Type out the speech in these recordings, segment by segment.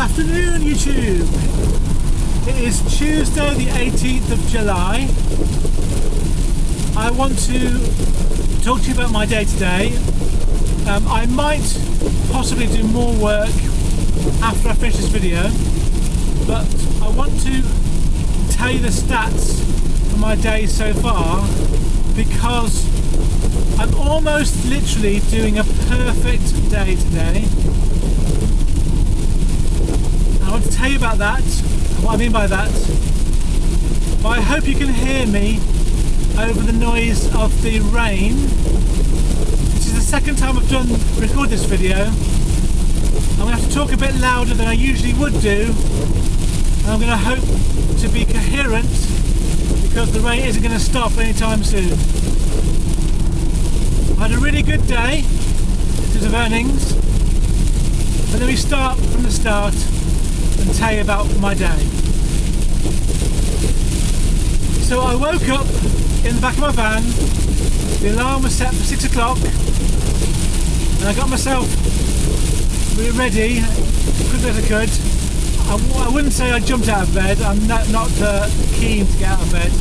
afternoon, YouTube. It is Tuesday the 18th of July. I want to talk to you about my day today. I might possibly do more work after I finish this video, but I want to tell you the stats for my day so far, because I'm almost literally doing a perfect day today. I want to tell you about that, and what I mean by that. But I hope you can hear me over the noise of the rain. This is the second time I've recorded this video. I'm going to have to talk a bit louder than I usually would do, and I'm going to hope to be coherent, because the rain isn't going to stop anytime soon. I had a really good day in terms of earnings, but let me start from the start and tell you about my day. So I woke up in the back of my van. The alarm was set for 6 o'clock, and I got myself really ready as quickly as I could. I wouldn't say I jumped out of bed. I'm not keen to get out of bed,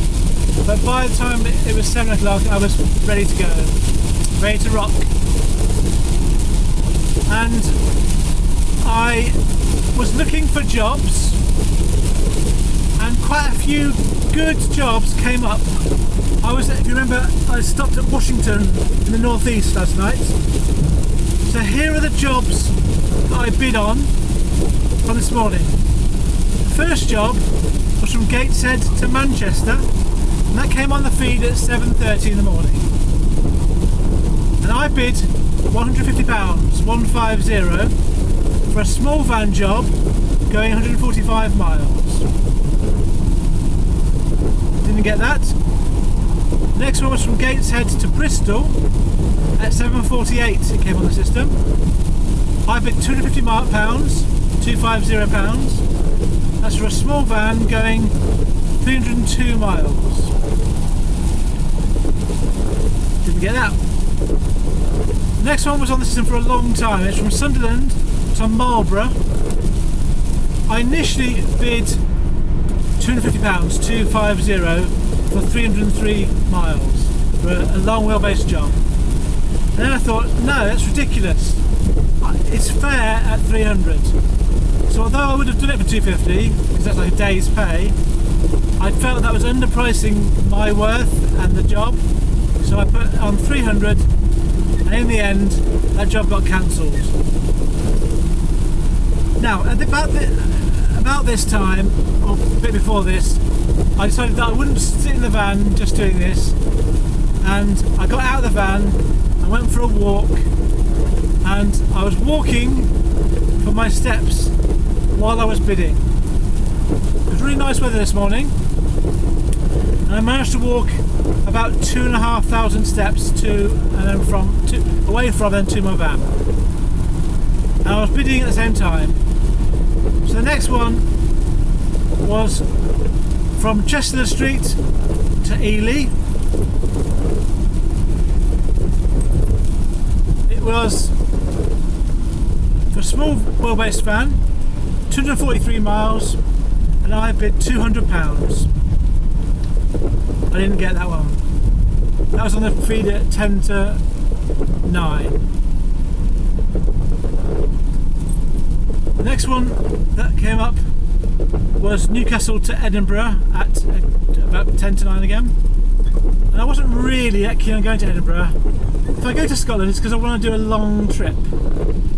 but by the time it was 7 o'clock I was ready to go, ready to rock. And I was looking for jobs, and quite a few good jobs came up. If you remember, I stopped at Washington in the northeast last night. So here are the jobs that I bid on from this morning. The first job was from Gateshead to Manchester, and that came on the feed at 7:30 in the morning. And I bid £150, 150, for a small van job going 145 miles. Didn't get that. Next one was from Gateshead to Bristol at 7:48. It came on the system. I bid £250, £250. That's for a small van going 302 miles. Didn't get that. The next one was on the system for a long time. It's from Sunderland to Marlborough. I initially bid £250, 250, for 303 miles for a long wheelbase job. And then I thought, no, that's ridiculous. It's fair at 300. So although I would have done it for 250, because that's like a day's pay, I felt that was underpricing my worth and the job. So I put on 300, and in the end, that job got cancelled. Now, about this time, or a bit before this, I decided that I wouldn't sit in the van just doing this, and I got out of the van, I went for a walk, and I was walking for my steps while I was bidding. It was really nice weather this morning, and I managed to walk about 2,500 steps away from and to my van. And I was bidding at the same time. So the next one was from Chestnut Street to Ely. It was for a small wheelbase van, 243 miles, and I bid £200. I didn't get that one. That was on the feed at 10 to 9. The next one that came up was Newcastle to Edinburgh at about 10 to 9 again. And I wasn't really that keen on going to Edinburgh. If I go to Scotland, it's because I want to do a long trip.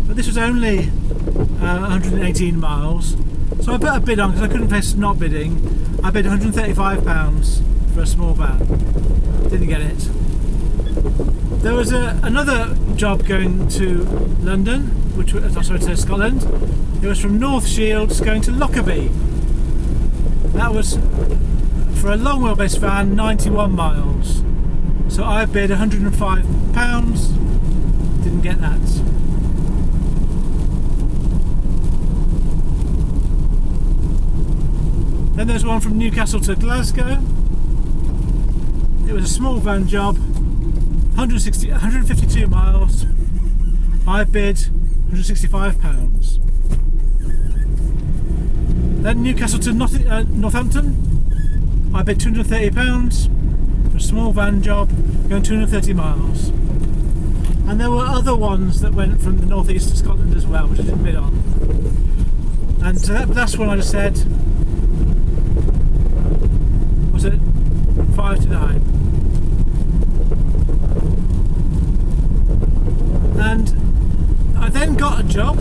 But this was only 118 miles. So I put a bid on, because I couldn't face not bidding. I bid £135 for a small van. Didn't get it. There was another job going to London, which was, to Scotland. It was from North Shields going to Lockerbie. That was for a long wheelbase van, 91 miles. So I bid £105. Didn't get that. Then there's one from Newcastle to Glasgow. It was a small van job, 152 miles. I bid £165. Then Newcastle to Northampton. I bid £230 for a small van job going 230 miles. And there were other ones that went from the northeast to Scotland as well, which I didn't bid on. And so that last one I just said was at 5 to 9. And I then got a job,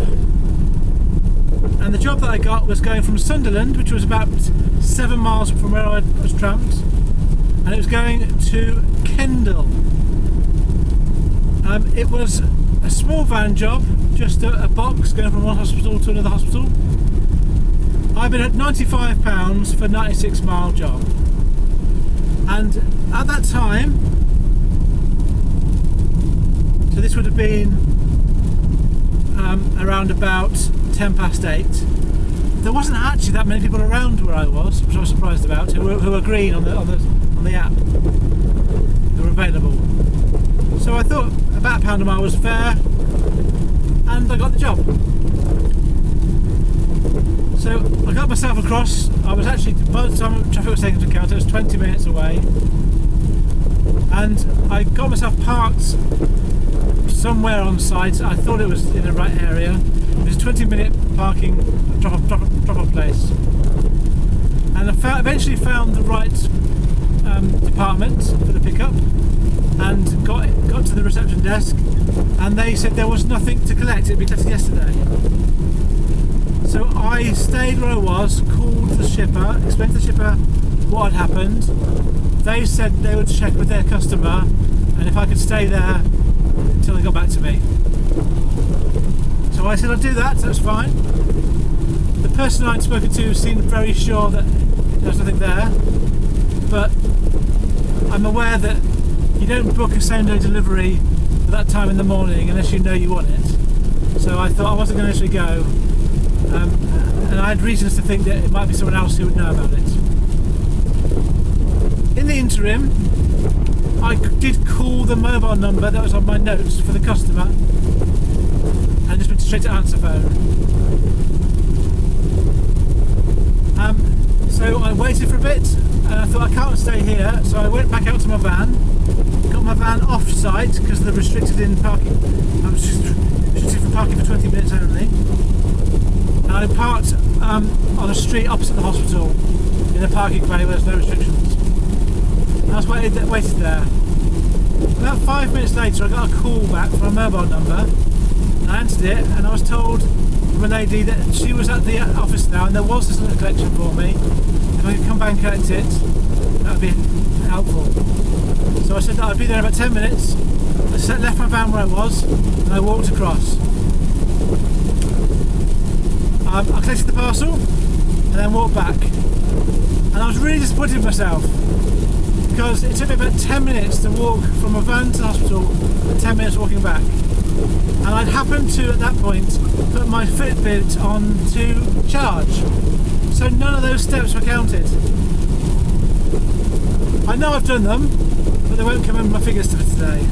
and the job that I got was going from Sunderland, which was about 7 miles from where I was tramped, and it was going to Kendal. It was a small van job, just a box going from one hospital to another hospital. I bid at £95 for a 96-mile job, and at that time, so this would have been around about 10 past 8. There wasn't actually that many people around where I was, which I was surprised about, who were green on the app, who were available. So I thought about £1 a mile was fair, and I got the job. So I got myself across. I was actually, by the time traffic was taken into account, it was 20 minutes away, and I got myself parked somewhere on site. I thought it was in the right area. It was a 20-minute parking drop-off place, and I eventually found the right department for the pickup, and got to the reception desk, and they said there was nothing to collect. It'd been collected yesterday. So I stayed where I was, called the shipper, explained to the shipper what had happened. They said they would check with their customer, and if I could stay there until they got back to me. So I said I'd do that, so that's fine. The person I'd spoken to seemed very sure that there was nothing there, but I'm aware that you don't book a same-day delivery at that time in the morning unless you know you want it. So I thought I wasn't going to actually go, and I had reasons to think that it might be someone else who would know about it. In the interim, I did call the mobile number that was on my notes for the customer, and just went straight to answer phone. So I waited for a bit, and I thought I can't stay here, so I went back out to my van, got my van off site because they're restricted in parking. I was restricted from parking for 20 minutes only, and I parked on a street opposite the hospital in a parking bay where there's no restrictions. And I was waited there. About 5 minutes later I got a call back from a mobile number, and I answered it, and I was told from a lady that she was at the office now and there was this little collection for me. If I could come back and collect it, that would be helpful. So I said that I'd be there in about 10 minutes. I left my van where I was and I walked across. I collected the parcel and then walked back. And I was really disappointed with myself, because it took me about 10 minutes to walk from a van to the hospital and 10 minutes walking back. And I'd happened to, at that point, put my Fitbit on to charge. So none of those steps were counted. I know I've done them, but they won't come in my figures for today.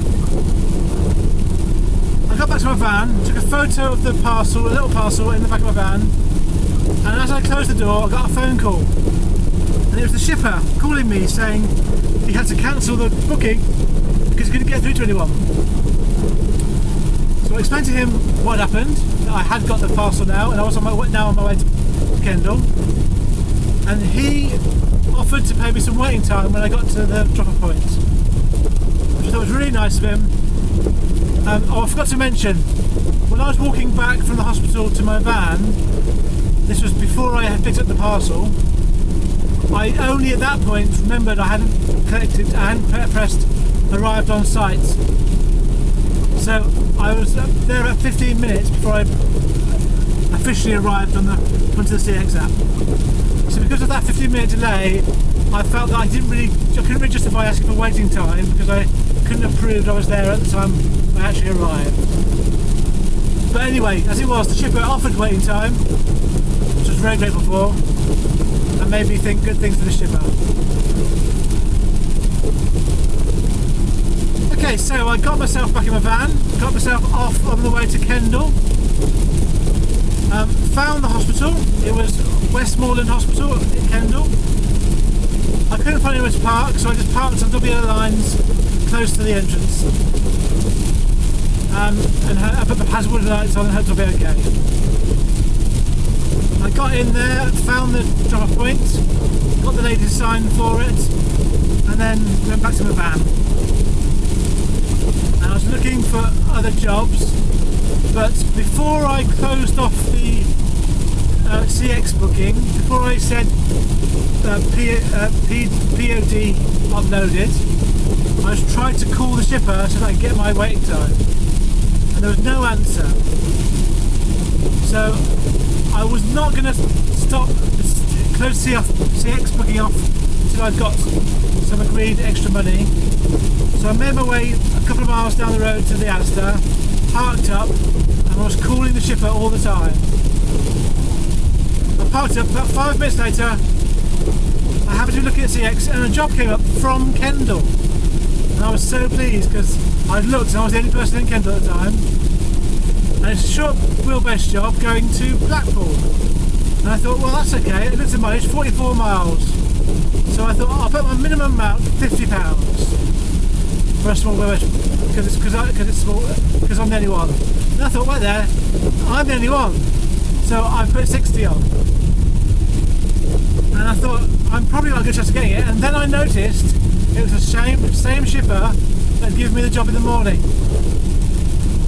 I got back to my van, took a photo of the parcel, a little parcel in the back of my van, and as I closed the door, I got a phone call. And it was the shipper calling me saying he had to cancel the booking because he couldn't get through to anyone. So I explained to him what had happened, that I had got the parcel now, and I was on my way to Kendal. And he offered to pay me some waiting time when I got to the drop-off point, which I thought was really nice of him. Oh, I forgot to mention, when I was walking back from the hospital to my van, this was before I had picked up the parcel, I only at that point remembered I hadn't pressed arrived on site. So I was there about 15 minutes before I officially arrived onto the CX app. So because of that 15-minute delay, I felt that I couldn't really justify asking for waiting time, because I couldn't have proved I was there at the time I actually arrived. But anyway, as it was, the shipper offered waiting time, which I was very grateful for, and made me think good things of the shipper. Okay, so I got myself back in my van, got myself off on the way to Kendal, found the hospital, It was Westmoreland Hospital in Kendal. I couldn't find anywhere to park, so I just parked on WL lines close to the entrance. And I put the hazard lights on and hoped I'll be okay. I got in there, found the drop-off point, got the lady to sign for it, and then went back to my van. And I was looking for other jobs, but before I closed off the CX booking, before I said POD uploaded, I was trying to call the shipper so that I could get my waiting time, and there was no answer. So I was not going to close CX booking off until I'd got some agreed extra money. So I made my way a couple of miles down the road to the Asda, parked up, and I was calling the shipper all the time. I parked up, about 5 minutes later I happened to be looking at CX and a job came up from Kendal, and I was so pleased because I'd looked and I was the only person in Kendal at the time, and it's a short wheelbase job going to Blackpool, and I thought, well, that's okay, it looks at mileage, 44 miles, so I thought, I'll put my minimum amount £50 for a small wheelbase because it's small, because I'm the only one. And I thought, right there, I'm the only one, so I put 60 on. And I thought, I'm probably not a good chance of getting it, and then I noticed it was the same shipper that had given me the job in the morning.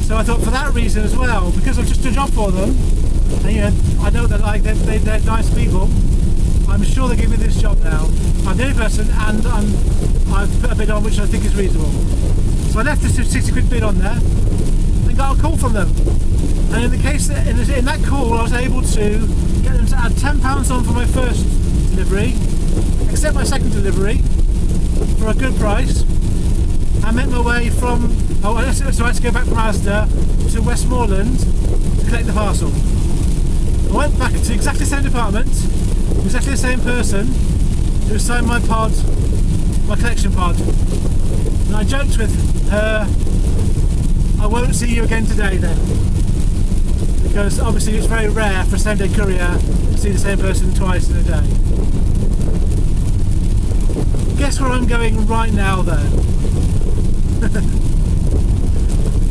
So I thought, for that reason as well, because I've just done a job for them, and you know, I know they're nice people, I'm sure they'll give me this job now. I'm the only person, and I've put a bid on which I think is reasonable. So I left this 60 quid bid on there, and got a call from them. And in that call, I was able to get them to add £10 on for my first delivery, accept my second delivery for a good price. I made my way so I had to go back from Asda to Westmoreland to collect the parcel. I went back to exactly the same department, exactly the same person who signed my collection pod. And I joked with her, I won't see you again today then. Because obviously it's very rare for a same-day courier to see the same person twice in a day. Guess where I'm going right now though?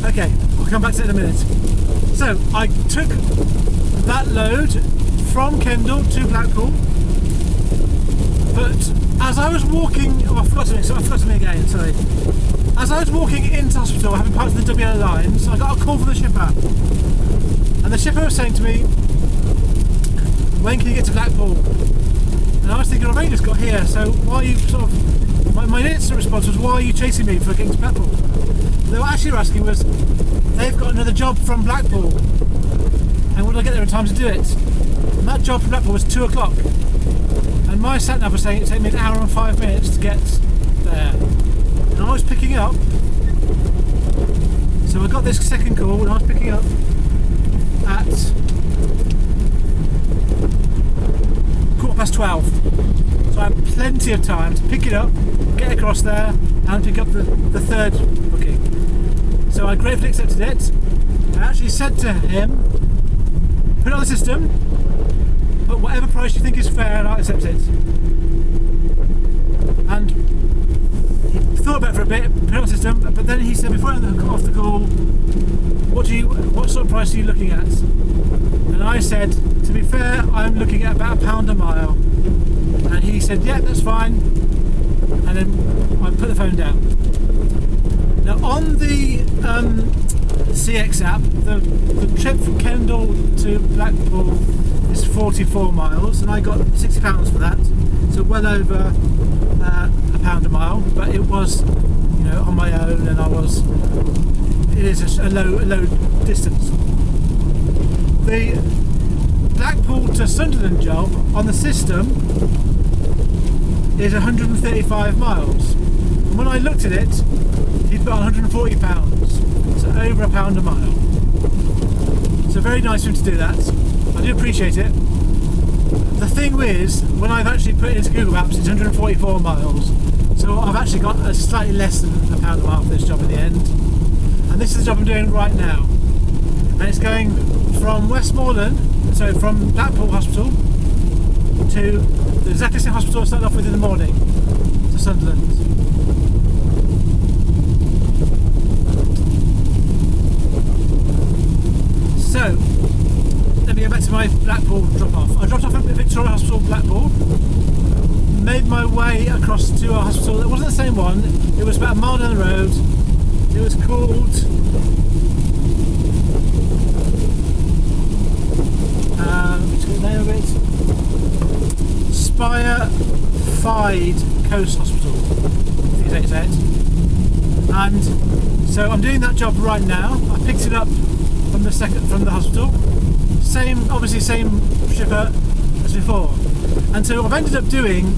Okay, I'll come back to it in a minute. So, I took that load from Kendal to Blackpool, but as I was walking, I forgot something again, sorry. As I was walking into hospital, having parked the WL lines, I got a call from the shipper. And the shipper was saying to me, when can you get to Blackpool? And I was thinking, I've only just got here, so why are you my instant response was, why are you chasing me for getting to Blackpool? They were actually asking was, they've got another job from Blackpool, and would I get there in time to do it? And that job from Blackpool was 2 o'clock. And my sat-nav was saying it'd take me an hour and 5 minutes to get there. And I was picking up, so I got this second call, and I was picking up at 12:15. So I had plenty of time to pick it up, get across there, and pick up the third booking. So I gratefully accepted it. I actually said to him, put it on the system, put whatever price you think is fair, and I'll accept it. And he thought about it for a bit, put it on the system, but then he said, before I went off the call, what sort of price are you looking at? And I said, to be fair, I'm looking at about £1 a mile. And he said, yeah, that's fine. And then I put the phone down. Now on the CX app, the trip from Kendal to Blackpool is 44 miles, and I got £60 for that. So well over £1 a mile, but it was, you know, on my own, and it is a low distance. The Blackpool to Sunderland job on the system is 135 miles. And when I looked at it, he'd put on £140, so over £1 a mile. So very nice of him to do that. I do appreciate it. The thing is, when I've actually put it into Google Maps, it's 144 miles. So I've actually got a slightly less than £1 a mile for this job in the end. And this is the job I'm doing right now. And it's going from from Blackpool Hospital to the exactly same hospital I started off with in the morning, to Sunderland. So, let me go back to my Blackpool drop-off. I dropped off at Victoria Hospital, Blackpool, made my way across to a hospital. It wasn't the same one, it was about a mile down the road. It was called what's the name of it? Spire Fide Coast Hospital, I think it's it. And so I'm doing that job right now. I picked it up from the hospital. Obviously same shipper as before. And so I've ended up doing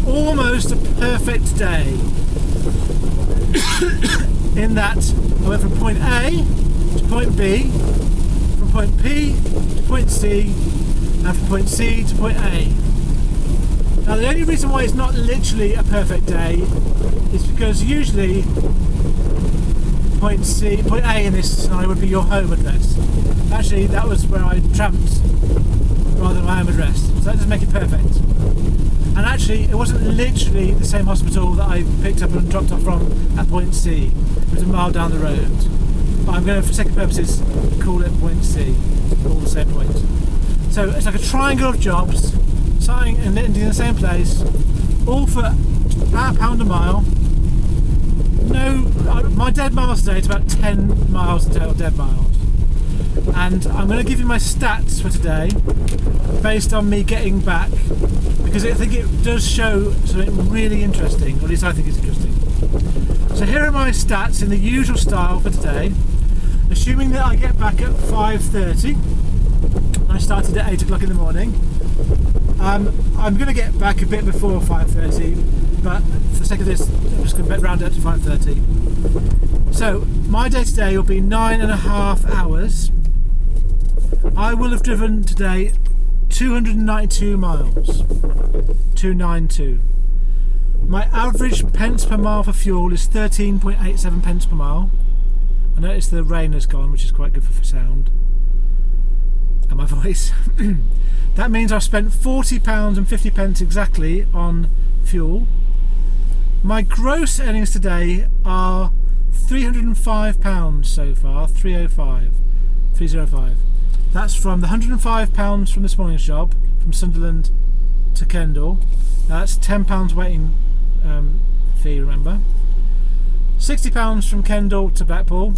almost a perfect day. In that I went from point A to point B, from point P to point C, and from point C to point A. Now the only reason why it's not literally a perfect day is because usually point A in this scenario would be your home address. Actually, that was where I tramped rather than my home address, so that doesn't make it perfect. And actually, it wasn't literally the same hospital that I picked up and dropped off from at point C. It was a mile down the road. But I'm going to, for sake of purposes, call it point C, all the same point. So it's like a triangle of jobs, starting and ending in the same place, all for about £1 a mile. No, my dead miles today is about 10 miles in total dead miles. And I'm going to give you my stats for today based on me getting back, because I think it does show something really interesting, or at least I think it's interesting. So here are my stats in the usual style for today, assuming that I get back at 5:30. I started at 8 o'clock in the morning. I'm going to get back a bit before 5:30, but for the sake of this, I'm just going to round it up to 5:30. So my day today will be 9.5 hours. I will have driven today 292 miles. 292. My average pence per mile for fuel is 13.87 pence per mile. I noticed the rain has gone, which is quite good for sound and my voice. That means I've spent £40.50 exactly on fuel. My gross earnings today are £305 so far, 305. That's from the £105 from this morning's job, from Sunderland to Kendal. Now that's £10 waiting fee, remember. £60 from Kendal to Blackpool,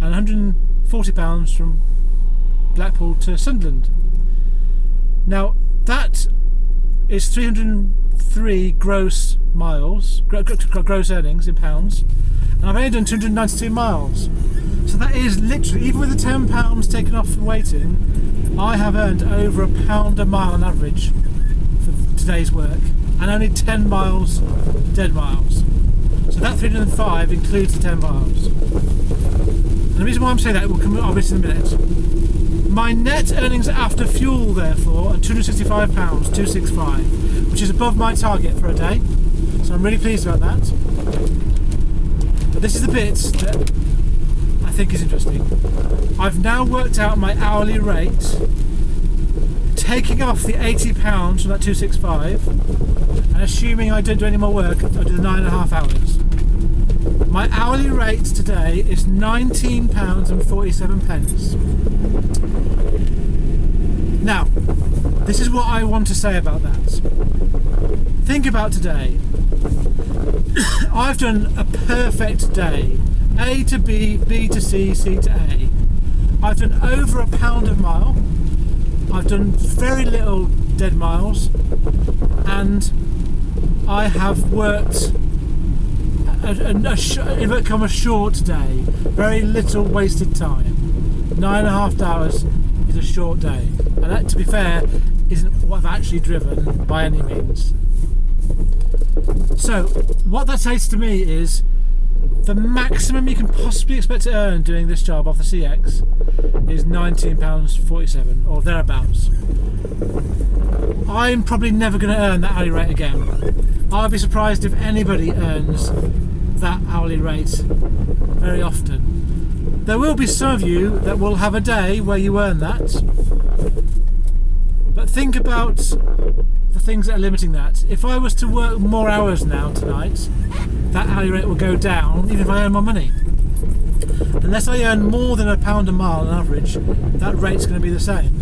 and £140 from Blackpool to Sunderland. Now that is 303 gross miles, gross earnings in pounds, and I've only done 292 miles. So that is literally, even with the £10 taken off for waiting, I have earned over £1 a mile on average for today's work, and only 10 miles dead miles. So that 305 includes the 10 miles. And the reason why I'm saying that will come obviously in a minute. My net earnings after fuel, therefore, are £265, 265, which is above my target for a day. So I'm really pleased about that. But this is the bit that I think is interesting. I've now worked out my hourly rate, taking off the £80 from that 265, and assuming I don't do any more work, I'll do the 9.5 hours. My hourly rate today is £19.47. Now, this is what I want to say about that. Think about today. I've done a perfect day. A to B, B to C, C to A. I've done over £1 a mile. I've done very little dead miles, and I have worked a short day, very little wasted time. 9.5 hours is a short day, and that, to be fair, isn't what I've actually driven by any means. So what that says to me is the maximum you can possibly expect to earn doing this job off the CX is £19.47 or thereabouts. I'm probably never going to earn that hourly rate again. I'd be surprised if anybody earns that hourly rate very often. There will be some of you that will have a day where you earn that, but But think about the things that are limiting that. If I was to work more hours now tonight, that hourly rate will go down, even if I earn more money. Unless I earn more than £1 a mile on average, that rate's going to be the same.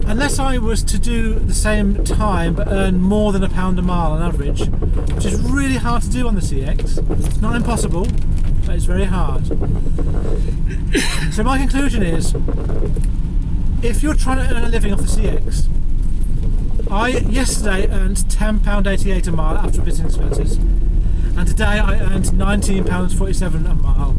Unless I was to do the same time but earn more than £1 a mile on average, which is really hard to do on the CX. It's not impossible, but it's very hard. So my conclusion is, if you're trying to earn a living off the CX, I yesterday earned £10.88 a mile after business expenses, and today I earned £19.47 a mile,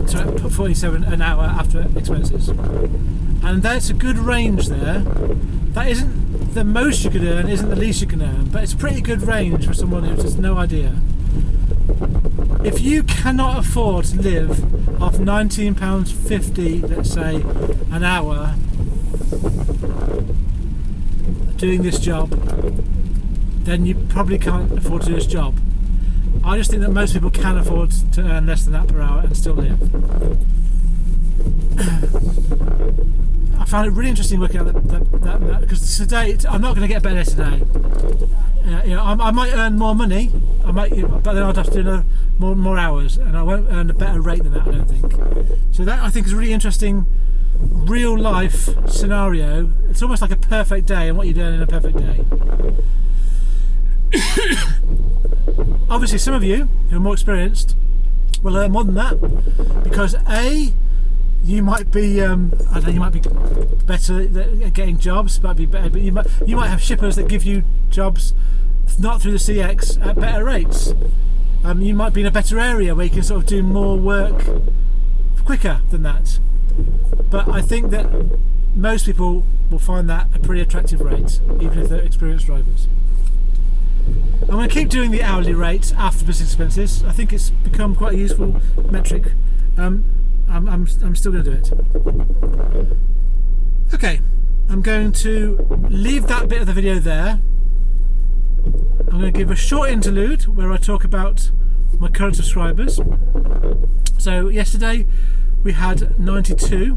sorry, 47 an hour after expenses. And that's a good range there. That isn't the most you could earn, isn't the least you can earn, but it's a pretty good range for someone who has no idea. If you cannot afford to live off £19.50, let's say, an hour doing this job, then you probably can't afford to do this job. I just think that most people can afford to earn less than that per hour and still live. I found it really interesting working out that because today I'm not going to get better today. I might earn more money, but then I'd have to do more hours, and I won't earn a better rate than that, I don't think. So that, I think, is a really interesting real life scenario. It's almost like a perfect day and what you'd earn in a perfect day. Obviously, some of you who are more experienced will earn more than that, because you might be, I don't know, you might be better at getting jobs, might be better, but you might have shippers that give you jobs not through the CX at better rates. You might be in a better area where you can sort of do more work quicker than that. But I think that most people will find that a pretty attractive rate, even if they're experienced drivers. I'm going to keep doing the hourly rate after business expenses. I think it's become quite a useful metric. I'm still going to do it. Okay, I'm going to leave that bit of the video there. I'm going to give a short interlude where I talk about my current subscribers. So yesterday we had 92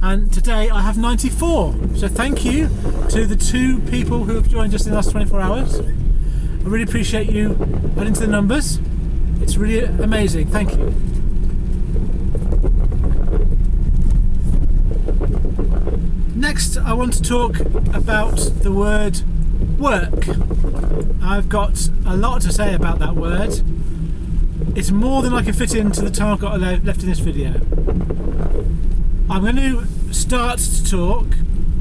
and today I have 94. So thank you to the 2 people who have joined us in the last 24 hours. I really appreciate you adding to the numbers. It's really amazing. Thank you. Next, I want to talk about the word work. I've got a lot to say about that word. It's more than I can fit into the time I've got left in this video. I'm going to start to talk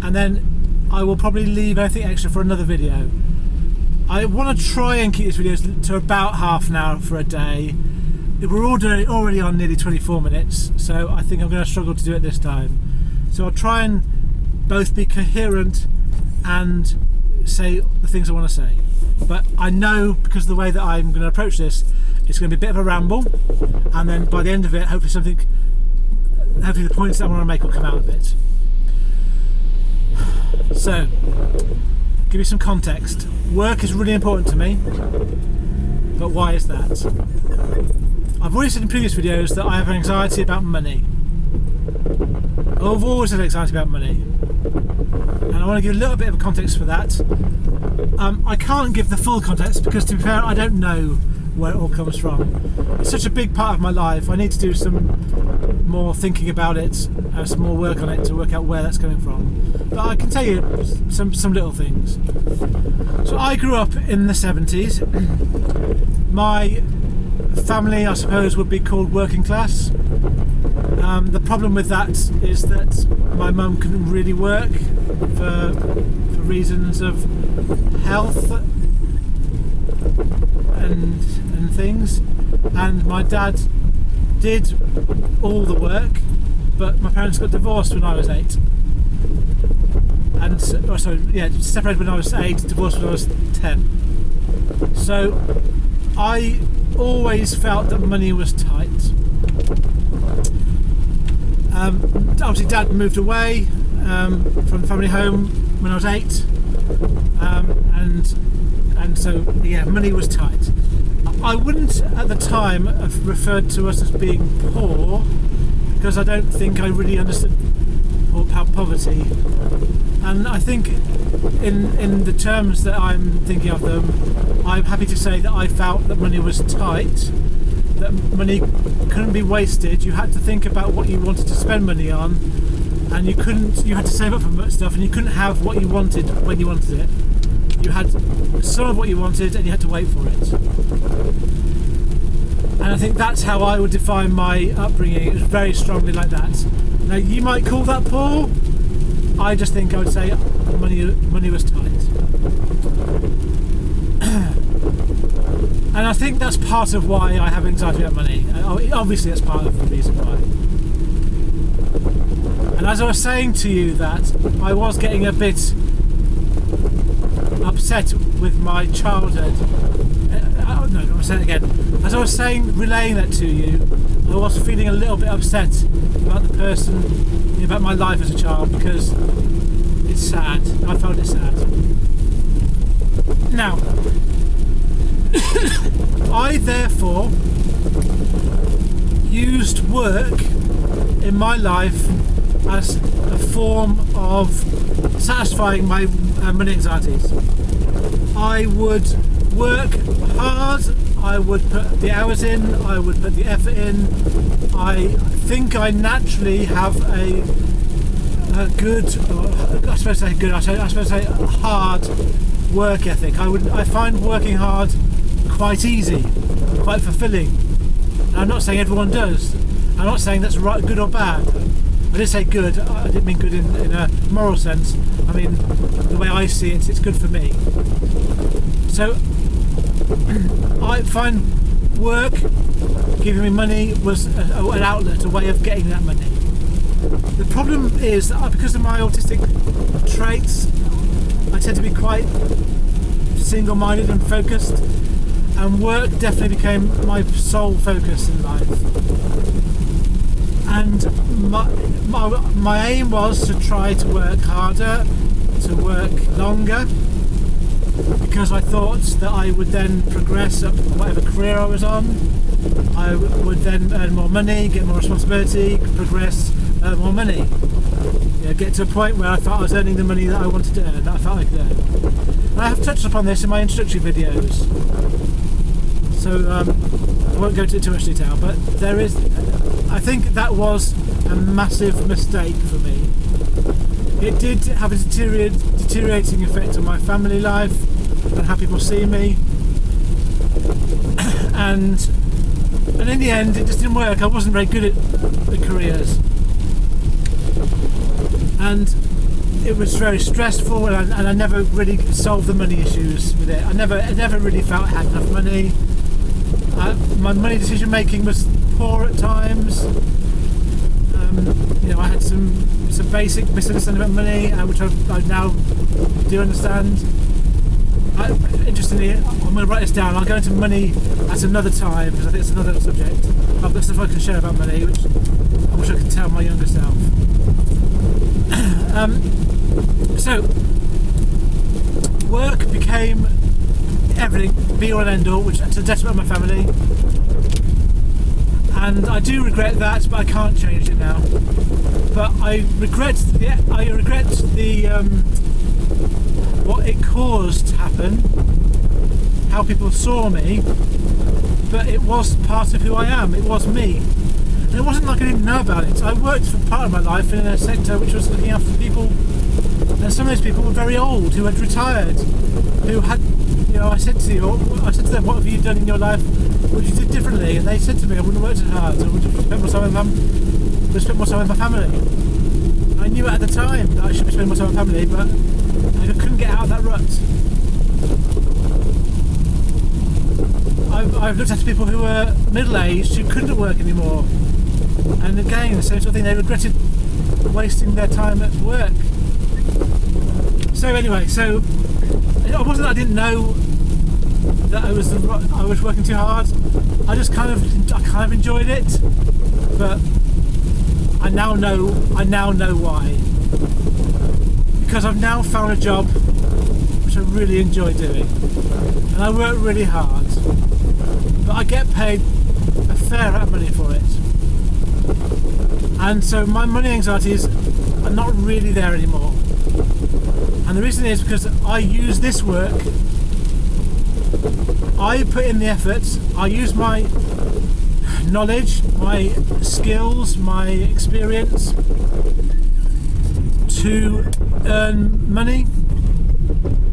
and then I will probably leave anything extra for another video. I want to try and keep these videos to about half an hour for a day. We're already on nearly 24 minutes, so I think I'm going to struggle to do it this time. So I'll try and both be coherent and say the things I want to say. But I know, because of the way that I'm going to approach this, it's going to be a bit of a ramble, and then by the end of it, hopefully the points that I want to make will come out of it. So, give you some context. Work is really important to me, but why is that? I've already said in previous videos that I have anxiety about money. I've always had anxiety about money, and I want to give a little bit of a context for that. I can't give the full context because, to be fair, I don't know where it all comes from. It's such a big part of my life. I need to do some more thinking about it, some more work on it to work out where that's coming from. But I can tell you some little things. So I grew up in the 70s. My family, I suppose, would be called working class. The problem with that is that my mum couldn't really work for reasons of health and things, and my dad did all the work, but my parents got divorced when I was 8, and separated when I was 8, divorced when I was 10. So I always felt that money was tight. Obviously Dad moved away from the family home when I was 8, and so yeah, money was tight. I wouldn't at the time have referred to us as being poor, because I don't think I really understood poverty. And I think in the terms that I'm thinking of them, I'm happy to say that I felt that money was tight, that money couldn't be wasted. You had to think about what you wanted to spend money on, and you had to save up for stuff, and you couldn't have what you wanted when you wanted it. You had some of what you wanted, and you had to wait for it. And I think that's how I would define my upbringing. It was very strongly like that. Now, you might call that poor. I just think I would say money was tight. And I think that's part of why I have anxiety about money. Obviously, that's part of the reason why. And as I was saying to you that I was getting a bit upset with my childhood. No, I'll say it again. As I was relaying that to you, I was feeling a little bit upset about the person, about my life as a child, because it's sad. I found it sad. Now, I therefore used work in my life as a form of satisfying my money anxieties. I would work hard, I would put the hours in, I would put the effort in. I think I naturally have a good, I suppose say hard work ethic. I find working hard quite easy, quite fulfilling. And I'm not saying everyone does. I'm not saying that's right, good or bad. I did say good, I didn't mean good in a moral sense. I mean, the way I see it, it's good for me. So, I find work, giving me money, was an outlet, a way of getting that money. The problem is that because of my autistic traits, I tend to be quite single-minded and focused, and work definitely became my sole focus in life. And my aim was to try to work harder, to work longer, because I thought that I would then progress up whatever career I was on. I would then earn more money, get more responsibility, progress, earn more money. Get to a point where I thought I was earning the money that I wanted to earn, that I felt I could earn. And I have touched upon this in my introductory videos, so I won't go into too much detail, but I think that was a massive mistake for me. It did have a deteriorating effect on my family life and how people see me, and in the end it just didn't work. I wasn't very good at the careers, and it was very stressful, and I never really solved the money issues with it. I never really felt I had enough money. My money decision making was poor at times. I had some basic misunderstanding about money, which I now do understand. Interestingly, I'm going to write this down. I'll go into money at another time, because I think it's another subject. I've got stuff I can share about money, which I wish I could tell my younger self. So, work became everything, be all and end all, which to the detriment of my family. And I do regret that, but I can't change it now. But I regret what it caused to happen, how people saw me. But it was part of who I am. It was me. And it wasn't like I didn't know about it. I worked for part of my life in a sector which was looking after people, and some of those people were very old, who had retired, who had, I said to them, what have you done in your life which you did differently? And they said to me, I wouldn't have worked as hard, I would have spent more time with my family. I knew at the time that I should be spending more time with my family, but I couldn't get out of that rut. I've looked at people who were middle-aged who couldn't work anymore, and again the same sort of thing, they regretted wasting their time at work. So anyway, it wasn't that I didn't know that I was working too hard. I just kind of enjoyed it, but I now know why, because I've now found a job which I really enjoy doing, and I work really hard, but I get paid a fair amount of money for it, and so my money anxieties are not really there anymore. And the reason is because I use this work, I put in the effort, I use my knowledge, my skills, my experience to earn money,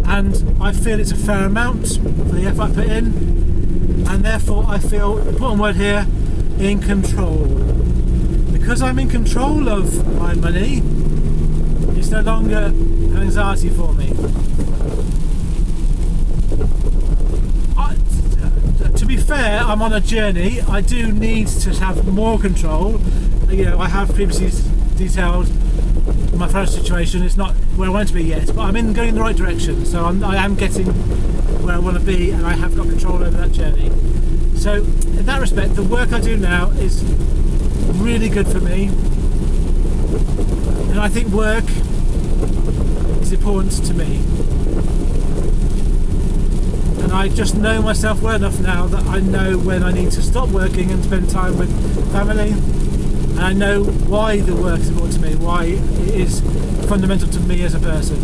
and I feel it's a fair amount for the effort I put in, and therefore I feel, important word here, in control. Because I'm in control of my money, it's no longer an anxiety for me. To be fair, I'm on a journey. I do need to have more control. You know, I have previously detailed my financial situation. It's not where I want to be yet, but I'm going in the right direction. So I am getting where I want to be, and I have got control over that journey. So in that respect, the work I do now is really good for me, and I think work is important to me. And I just know myself well enough now that I know when I need to stop working and spend time with family, and I know why the work is important to me, why it is fundamental to me as a person.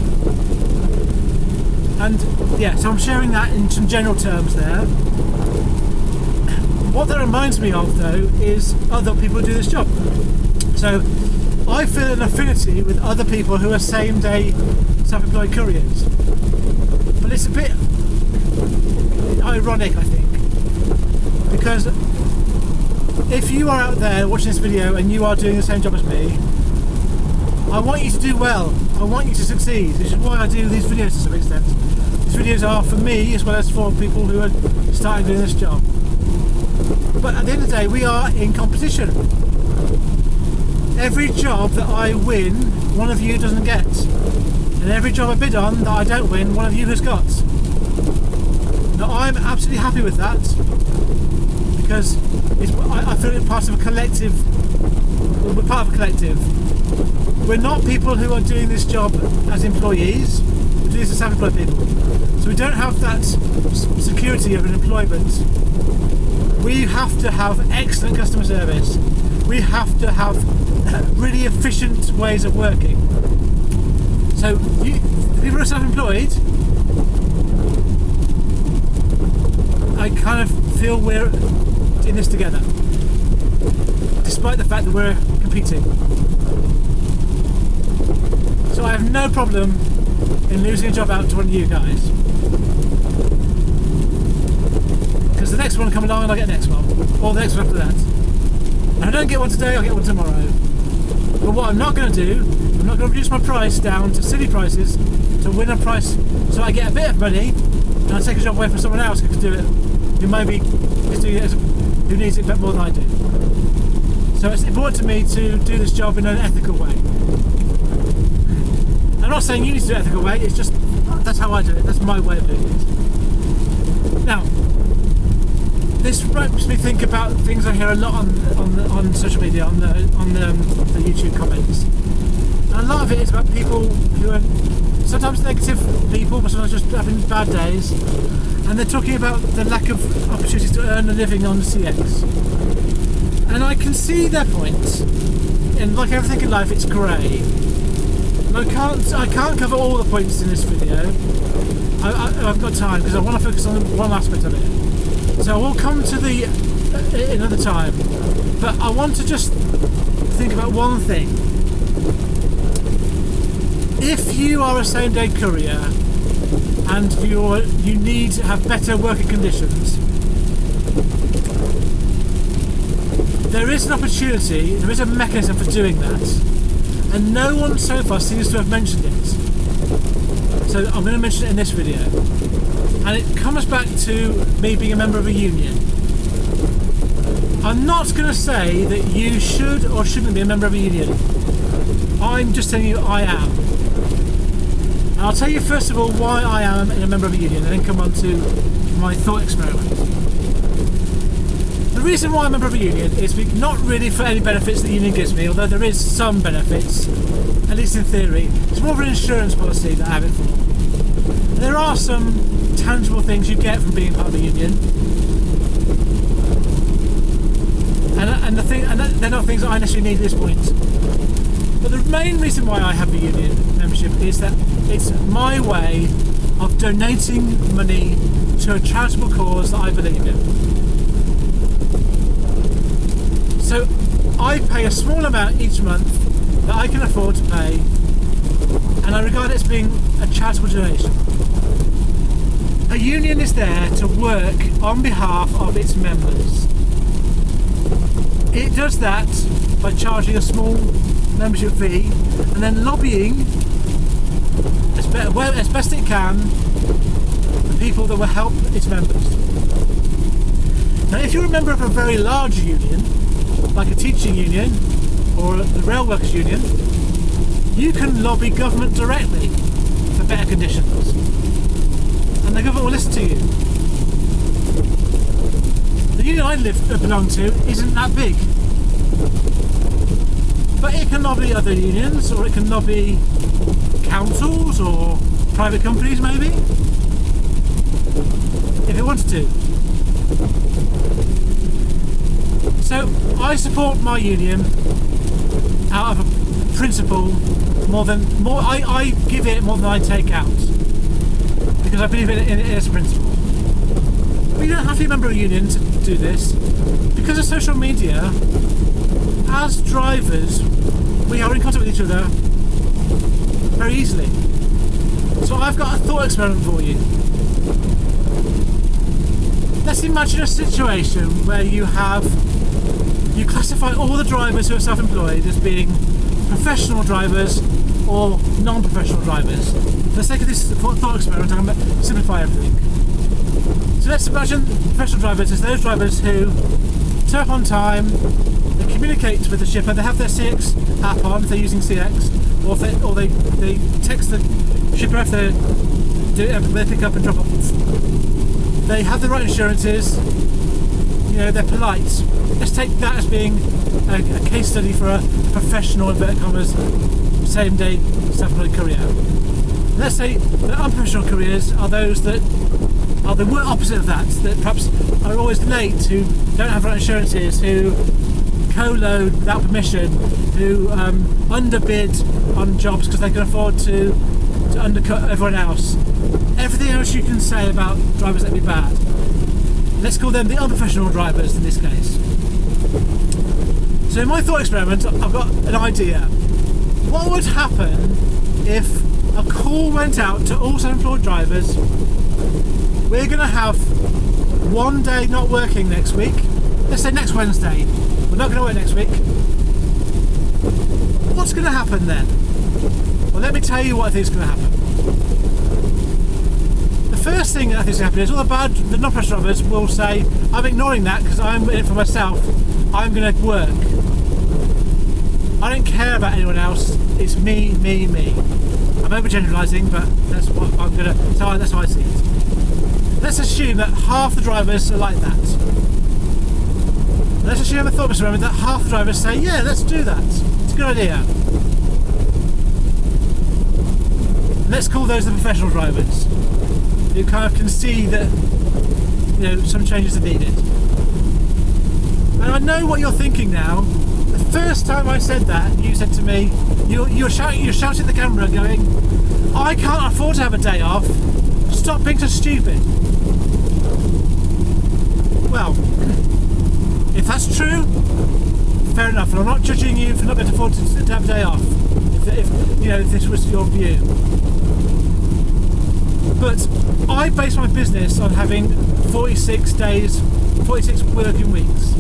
And yeah, so I'm sharing that in some general terms there. What that reminds me of though is other people who do this job. So I feel an affinity with other people who are same day self-employed couriers, but it's a bit ironic, I think, because if you are out there watching this video and you are doing the same job as me, I want you to do well, I want you to succeed, which is why I do these videos to some extent. These videos are for me as well as for people who are starting doing this job. But at the end of the day, we are in competition. Every job that I win, one of you doesn't get. And every job I bid on that I don't win, one of you has got. Now I'm absolutely happy with that, because I feel it's part of a collective. We're part of a collective. We're not people who are doing this job as employees, we're doing this as self-employed people. So we don't have that security of an employment. We have to have excellent customer service. We have to have really efficient ways of working. So the people who are self-employed, I kind of feel we're in this together, despite the fact that we're competing. So I have no problem in losing a job out to one of you guys, because the next one will come along and I'll get the next one, or the next one after that. And if I don't get one today, I'll get one tomorrow. But what I'm not going to do, I'm not going to reduce my price down to silly prices to win a price so I get a bit of money, and I take a job away from someone else who can do it, who maybe is doing it, who needs it a bit more than I do. So it's important to me to do this job in an ethical way. I'm not saying you need to do it in an ethical way, it's just, that's how I do it, that's my way of doing it. Now, this makes me think about things I hear a lot on social media, on the YouTube comments. And a lot of it is about people who are sometimes negative people, but sometimes just having bad days, and they're talking about the lack of opportunities to earn a living on the CX. And I can see their point, and like everything in life, it's grey. And I can't cover all the points in this video. I've got time because I want to focus on one aspect of it. So we'll come to the another time, but I want to just think about one thing. If you are a same-day courier and you need to have better working conditions, there is an opportunity, there is a mechanism for doing that, and no one so far seems to have mentioned it. So I'm going to mention it in this video. And it comes back to me being a member of a union. I'm not going to say that you should or shouldn't be a member of a union. I'm just telling you I am. And I'll tell you first of all why I am a member of a union, and then come on to my thought experiment. The reason why I'm a member of a union is not really for any benefits the union gives me, although there is some benefits, at least in theory. It's more of an insurance policy that I have it for. There are some tangible things you get from being part of a union, and they're not things that I necessarily need at this point. But the main reason why I have a union membership is that It's my way of donating money to a charitable cause that I believe in. So I pay a small amount each month that I can afford to pay, and I regard it as being a charitable donation. A union is there to work on behalf of its members. It does that by charging a small membership fee and then lobbying as best it can the people that will help its members. Now, if you're a member of a very large union, like a teaching union or the rail workers union, you can lobby government directly for better conditions, and the government will listen to you. The union I belong to isn't that big, but it can lobby other unions, or it can lobby councils or private companies maybe, if it wanted to. So I support my union out of a principle I give it more than I take out, because I believe in it as a principle. But you don't have to be a member of a union to do this. Because of social media, as drivers, we are in contact with each other very easily. So I've got a thought experiment for you. Let's imagine a situation where you classify all the drivers who are self-employed as being professional drivers or non-professional drivers. For the sake of this thought experiment, I'm going to simplify everything. So let's imagine professional drivers as those drivers who turn up on time, they communicate with the shipper, they have their CX app on if they're using CX, or they text the shipper if they pick up and drop off. They have the right insurances, they're polite. Let's take that as being a case study for a professional, inverted commas, same day self-employed career. Let's say the unprofessional careers are those that are the opposite of that perhaps are always late, who don't have right insurances, who co-load without permission, who underbid on jobs because they can afford to undercut everyone else. Everything else you can say about drivers that be bad. Let's call them the unprofessional drivers in this case. So in my thought experiment, I've got an idea. What would happen if a call went out to all self-employed drivers? We're going to have one day not working next week. Let's say next Wednesday. We're not going to work next week. What's going to happen then? Well, let me tell you what I think is going to happen. The first thing that I think is going to happen is all the non-professional drivers will say, I'm ignoring that because I'm in it for myself. I'm going to work. I don't care about anyone else. It's me, me, me. I'm overgeneralising, but that's what I'm going to. That's how I see it. Let's assume that half the drivers are like that. Let's assume a thought experiment that half the drivers say, yeah, let's do that. It's a good idea. Let's call those the professional drivers, who kind of can see that some changes are needed. And I know what you're thinking now. The first time I said that, you said to me, you're shouting at the camera going, I can't afford to have a day off. Stop being so stupid. Well, if that's true, fair enough, and I'm not judging you for not being able to afford to have a day off, if this was your view. But I base my business on having 46 working weeks.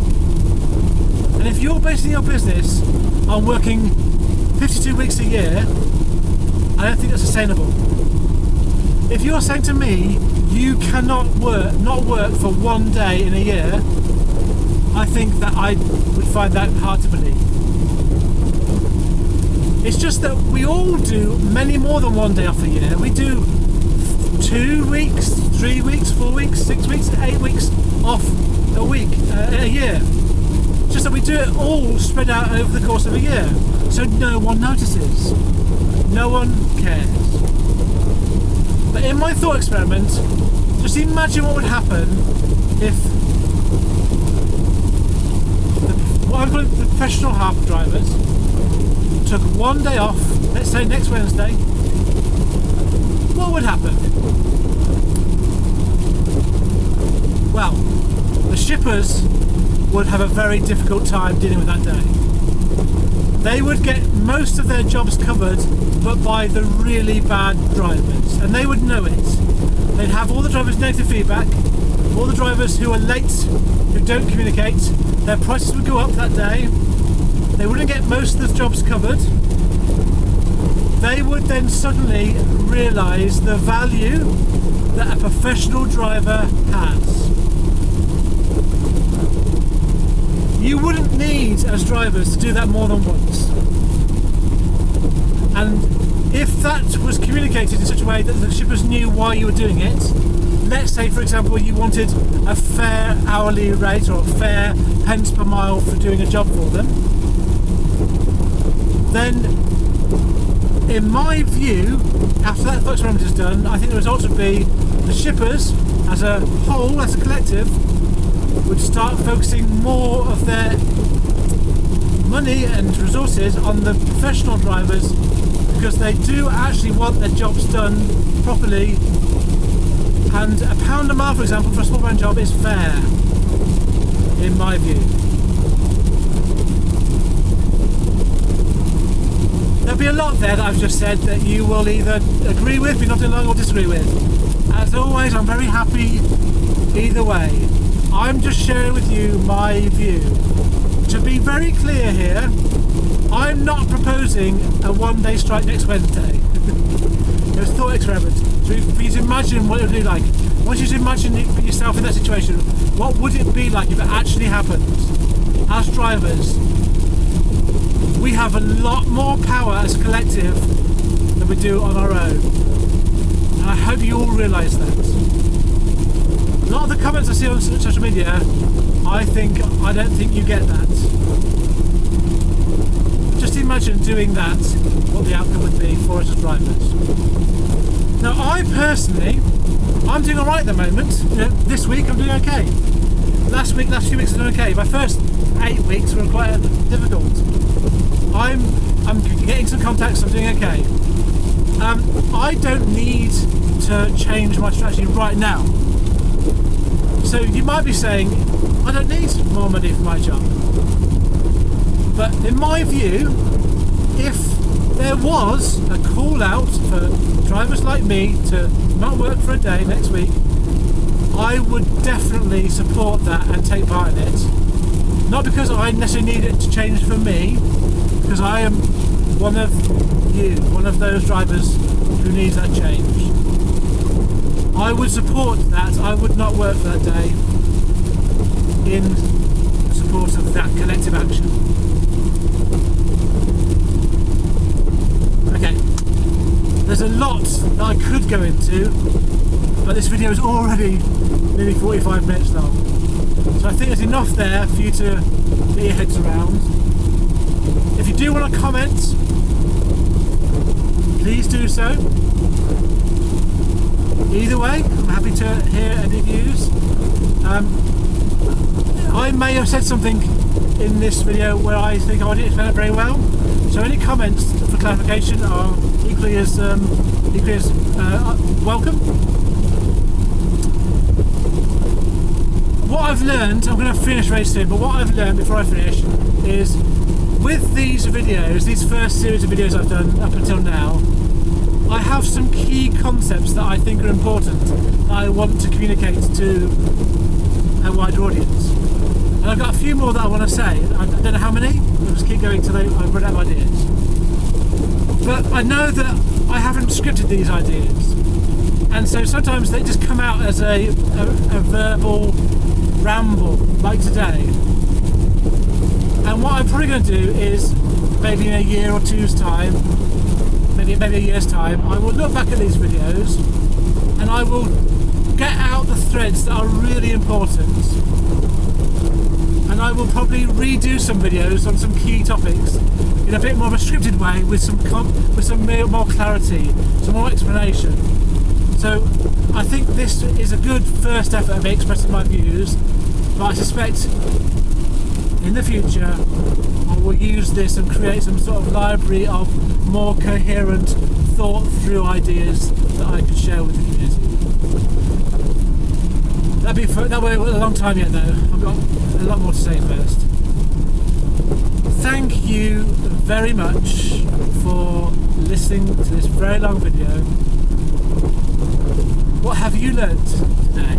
And if you're basing your business on working 52 weeks a year, I don't think that's sustainable. If you're saying to me you cannot not work for one day in a year, I think that I would find that hard to believe. It's just that we all do many more than one day off a year. We do 2 weeks, 3 weeks, 4 weeks, 6 weeks, 8 weeks off a week, a year. Just that we do it all spread out over the course of a year. So no one notices. No one cares. But in my thought experiment, just imagine what would happen if the professional half drivers took one day off, let's say next Wednesday, what would happen? Well, the shippers would have a very difficult time dealing with that day. They would get most of their jobs covered, but by the really bad drivers, and they would know it. They'd have all the drivers' negative feedback, all the drivers who are late, who don't communicate, their prices would go up that day. They wouldn't get most of the jobs covered. They would then suddenly realise the value that a professional driver has. You wouldn't need, as drivers, to do that more than once. And if that was communicated in such a way that the shippers knew why you were doing it, let's say, for example, you wanted a fair hourly rate or a fair pence per mile for doing a job for them, then in my view, after that experiment is done, I think the result would be the shippers as a whole, as a collective, would start focusing more of their money and resources on the professional drivers, because they do actually want their jobs done properly, and £1 a mile, for example, for a small round job is fair, in my view. There'll be a lot there that I've just said that you will either agree with, be nodding along, or disagree with. As always, I'm very happy either way. I'm just sharing with you my view. To be very clear here, I'm not proposing a one-day strike next Wednesday. It was a thought experiment. So for you to imagine what it would be like. I want you to imagine yourself in that situation. What would it be like if it actually happened? As drivers, we have a lot more power as a collective than we do on our own. And I hope you all realise that. A lot of the comments I see on social media, I don't think you get that. Just imagine doing that, what the outcome would be for us as drivers. Now, I personally, I'm doing alright at the moment. You know, this week I'm doing okay. Last few weeks I've done okay. My first 8 weeks were quite difficult. I'm getting some contacts, I'm doing okay. I don't need to change my strategy right now. So you might be saying, I don't need more money for my job. But in my view, if there was a call out for drivers like me to not work for a day next week, I would definitely support that and take part in it. Not because I necessarily need it to change for me, because I am one of those drivers who needs that change. I would support that. I would not work for that day in support of that collective action. Okay, there's a lot that I could go into, but this video is already nearly 45 minutes long. So I think there's enough there for you to get your heads around. If you do want to comment, please do so. Either way, I'm happy to hear any views. I may have said something in this video where I think I didn't explain it very well, so any comments for clarification are equally as welcome. What I've learned, I'm going to finish very soon, but what I've learned before I finish is with these videos, these first series of videos I've done up until now, I have some key concepts that I think are important that I want to communicate to a wider audience. And I've got a few more that I want to say. I don't know how many, I'll just keep going until I've run out of ideas. But I know that I haven't scripted these ideas. And so sometimes they just come out as a verbal ramble, like today. And what I'm probably going to do is, maybe in a year or two's time, maybe a year's time, I will look back at these videos and I will get out the threads that are really important, and I will probably redo some videos on some key topics in a bit more of a scripted way, with some more clarity, some more explanation. So I think this is a good first effort of me expressing my views, but I suspect in the future I will use this and create some sort of library of more coherent thought through ideas that I could share with the community. That way a long time yet though. I've got a lot more to say first. Thank you very much for listening to this very long video. What have you learnt today?